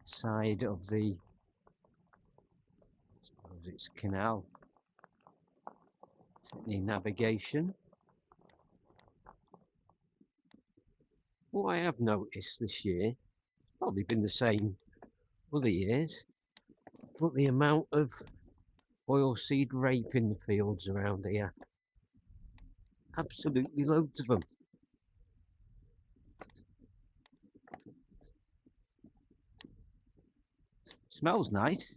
side of the, I suppose it's Canal. Any navigation. What I have noticed this year, probably been the same other years, but the amount of oilseed rape in the fields around here. Absolutely loads of them. Smells nice.